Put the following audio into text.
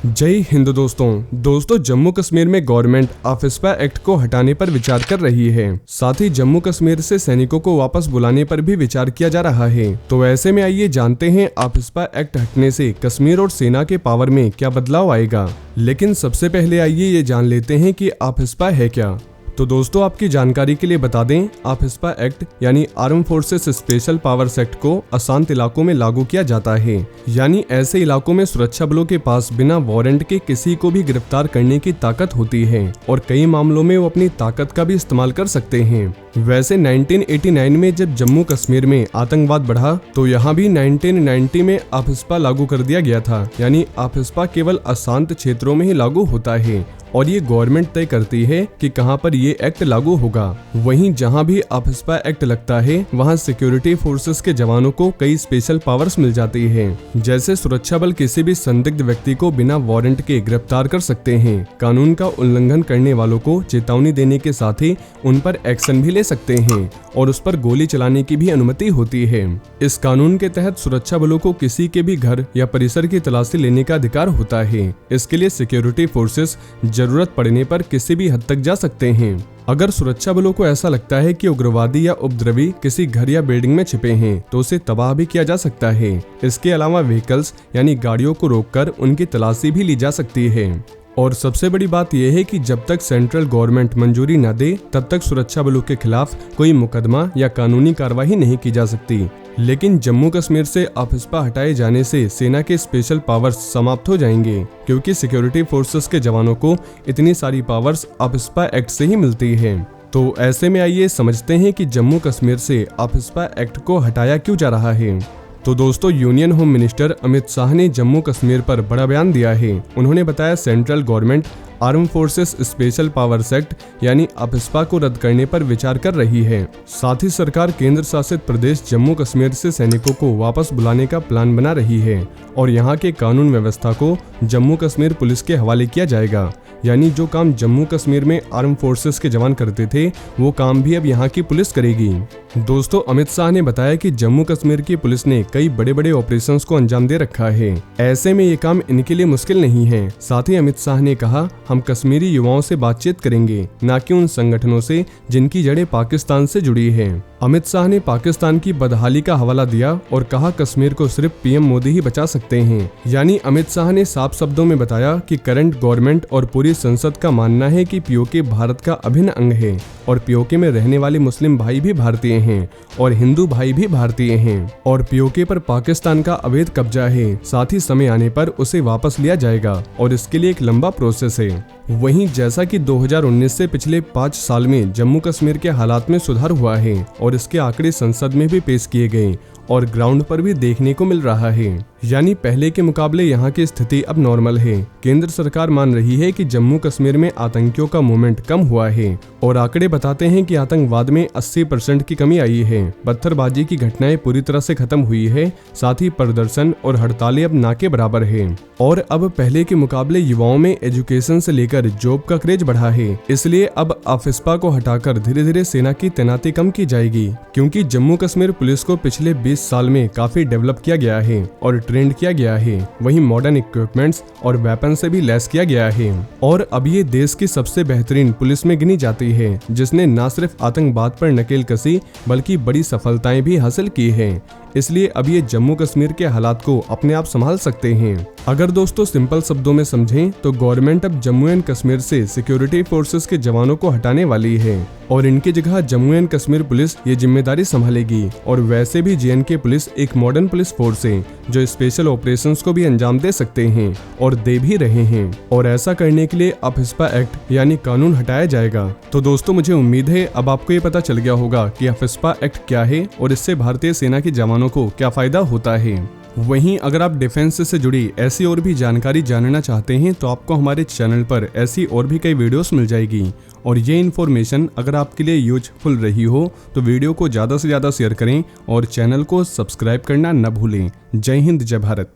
जय हिंद दोस्तों जम्मू कश्मीर में गवर्नमेंट आफिस्पा एक्ट को हटाने पर विचार कर रही है। साथ ही जम्मू कश्मीर से सैनिकों को वापस बुलाने पर भी विचार किया जा रहा है। तो ऐसे में आइए जानते हैं आफिस्पा एक्ट हटने से कश्मीर और सेना के पावर में क्या बदलाव आएगा। लेकिन सबसे पहले आइए ये जान लेते हैं कि आफिस्पा है क्या। तो दोस्तों आपकी जानकारी के लिए बता दें, आफिस्पा एक्ट यानी arm forces special powers act को अशांत इलाकों में लागू किया जाता है। यानी ऐसे इलाकों में सुरक्षा बलों के पास बिना वारंट के किसी को भी गिरफ्तार करने की ताकत होती है और कई मामलों में वो अपनी ताकत का भी इस्तेमाल कर सकते हैं। वैसे 1989 में जब जम्मू कश्मीर में आतंकवाद बढ़ा तो यहाँ भी 1990 में आफिस्पा लागू कर दिया गया था। यानी आफिस्पा केवल अशांत क्षेत्रों में ही लागू होता है और ये गवर्नमेंट तय करती है कि कहां पर ये एक्ट लागू होगा। वहीं जहां भी आफिस्पा एक्ट लगता है वहां सिक्योरिटी फोर्सेस के जवानों को कई स्पेशल पावर्स मिल जाती हैं। जैसे सुरक्षा बल किसी भी संदिग्ध व्यक्ति को बिना वारंट के गिरफ्तार कर सकते हैं, कानून का उल्लंघन करने वालों को चेतावनी देने के साथ ही उन पर एक्शन भी ले सकते हैं और उस पर गोली चलाने की भी अनुमति होती है। इस कानून के तहत सुरक्षा बलों को किसी के भी घर या परिसर की तलाशी लेने का अधिकार होता है। इसके लिए सिक्योरिटी फोर्सेस जरूरत पड़ने पर किसी भी हद तक जा सकते हैं। अगर सुरक्षा बलों को ऐसा लगता है कि उग्रवादी या उपद्रवी किसी घर या बिल्डिंग में छिपे हैं तो उसे तबाह भी किया जा सकता है। इसके अलावा व्हीकल्स यानी गाड़ियों को रोककर उनकी तलाशी भी ली जा सकती है। और सबसे बड़ी बात यह है कि जब तक सेंट्रल गवर्नमेंट मंजूरी न दे तब तक सुरक्षा बलों के खिलाफ कोई मुकदमा या कानूनी कार्रवाई नहीं की जा सकती। लेकिन जम्मू कश्मीर से आफिस्पा हटाए जाने से सेना के स्पेशल पावर्स समाप्त हो जाएंगे, क्योंकि सिक्योरिटी फोर्सेस के जवानों को इतनी सारी पावर्स आफिस्पा एक्ट से ही मिलती है। तो ऐसे में आइए समझते हैं कि जम्मू कश्मीर से आफिस्पा एक्ट को हटाया क्यों जा रहा है। तो दोस्तों union home minister Amit Shah ने जम्मू कश्मीर पर बड़ा बयान दिया है। उन्होंने बताया central government arm forces special powers act यानी आफिस्पा को रद्द करने पर विचार कर रही है। साथ ही सरकार केंद्र शासित प्रदेश जम्मू कश्मीर से सैनिकों को वापस बुलाने का प्लान बना रही है और यहाँ के कानून व्यवस्था को जम्मू कश्मीर पुलिस के हवाले किया जाएगा। यानी जो काम जम्मू कश्मीर में आर्म फोर्सेस के जवान करते थे वो काम भी अब यहाँ की पुलिस करेगी। दोस्तों अमित शाह ने बताया कि जम्मू कश्मीर की पुलिस ने कई बड़े बड़े ऑपरेशंस को अंजाम दे रखा है। ऐसे में ये काम इनके लिए मुश्किल नहीं है। साथ ही अमित शाह ने कहा, हम कश्मीरी युवाओं से बातचीत करेंगे, न कि उन संगठनों से जिनकी जड़ें पाकिस्तान से जुड़ी है। अमित शाह ने पाकिस्तान की बदहाली का हवाला दिया और कहा कश्मीर को सिर्फ पीएम मोदी ही बचा सकते हैं। यानी अमित शाह ने साफ शब्दों में बताया कि करंट गवर्नमेंट और पूरी संसद का मानना है कि पीओके भारत का अभिन्न अंग है और पीओके में रहने वाले मुस्लिम भाई भी भारतीय हैं और हिंदू भाई भी भारतीय हैं और पीओके पर पाकिस्तान का अवैध कब्जा है। साथ ही समय आने पर उसे वापस लिया जाएगा और इसके लिए एक लंबा प्रोसेस है। वहीं जैसा कि 2019 से पिछले 5 साल में जम्मू कश्मीर के हालात में सुधार हुआ है और इसके आंकड़े संसद में भी पेश किए गए और ग्राउंड पर भी देखने को मिल रहा है। यानी पहले के मुकाबले यहाँ की स्थिति अब नॉर्मल है। केंद्र सरकार मान रही है कि जम्मू कश्मीर में आतंकियों का मूवमेंट कम हुआ है और आंकड़े बताते हैं कि आतंकवाद में 80% की कमी आई है। पत्थरबाजी की घटनाएं पूरी तरह से खत्म हुई है। साथ ही प्रदर्शन और हड़तालें अब ना के बराबर है और अब पहले के मुकाबले युवाओं में एजुकेशन से लेकर जॉब का क्रेज बढ़ा है। इसलिए अब आफिस्पा को हटाकर धीरे धीरे सेना की तैनाती कम की जाएगी, क्योंकि जम्मू कश्मीर पुलिस को पिछले 20 साल में काफी डेवलप किया गया है और ट्रेंड किया गया है। वहीं मॉडर्न इक्विपमेंट्स और वेपन से भी लैस किया गया है और अब ये देश की सबसे बेहतरीन पुलिस में गिनी जाती है, जिसने न सिर्फ आतंकवाद पर नकेल कसी बल्कि बड़ी सफलताएं भी हासिल की है। इसलिए अब ये जम्मू कश्मीर के हालात को अपने आप संभाल सकते हैं। अगर दोस्तों सिंपल शब्दों में समझें तो गवर्नमेंट अब जम्मू एंड कश्मीर से सिक्योरिटी फोर्सेस के जवानों को हटाने वाली है और इनकी जगह जम्मू एंड कश्मीर पुलिस ये जिम्मेदारी संभालेगी। और वैसे भी जेएनके पुलिस एक मॉडर्न पुलिस फोर्स है जो स्पेशल ऑपरेशंस को भी अंजाम दे सकते हैं और दे भी रहे हैं। और ऐसा करने के लिए आफिस्पा एक्ट यानी कानून हटाया जाएगा। तो दोस्तों मुझे उम्मीद है अब आपको ये पता चल गया होगा कि आफिस्पा एक्ट क्या है और इससे भारतीय सेना के जवानों को क्या फायदा होता है। वहीं अगर आप डिफेंस से जुड़ी ऐसी और भी जानकारी जानना चाहते हैं तो आपको हमारे चैनल पर ऐसी और भी कई वीडियोस मिल जाएगी और ये इन्फॉर्मेशन अगर आपके लिए यूजफुल रही हो तो वीडियो को ज़्यादा से ज़्यादा शेयर करें और चैनल को सब्सक्राइब करना न भूलें। जय हिंद, जय भारत।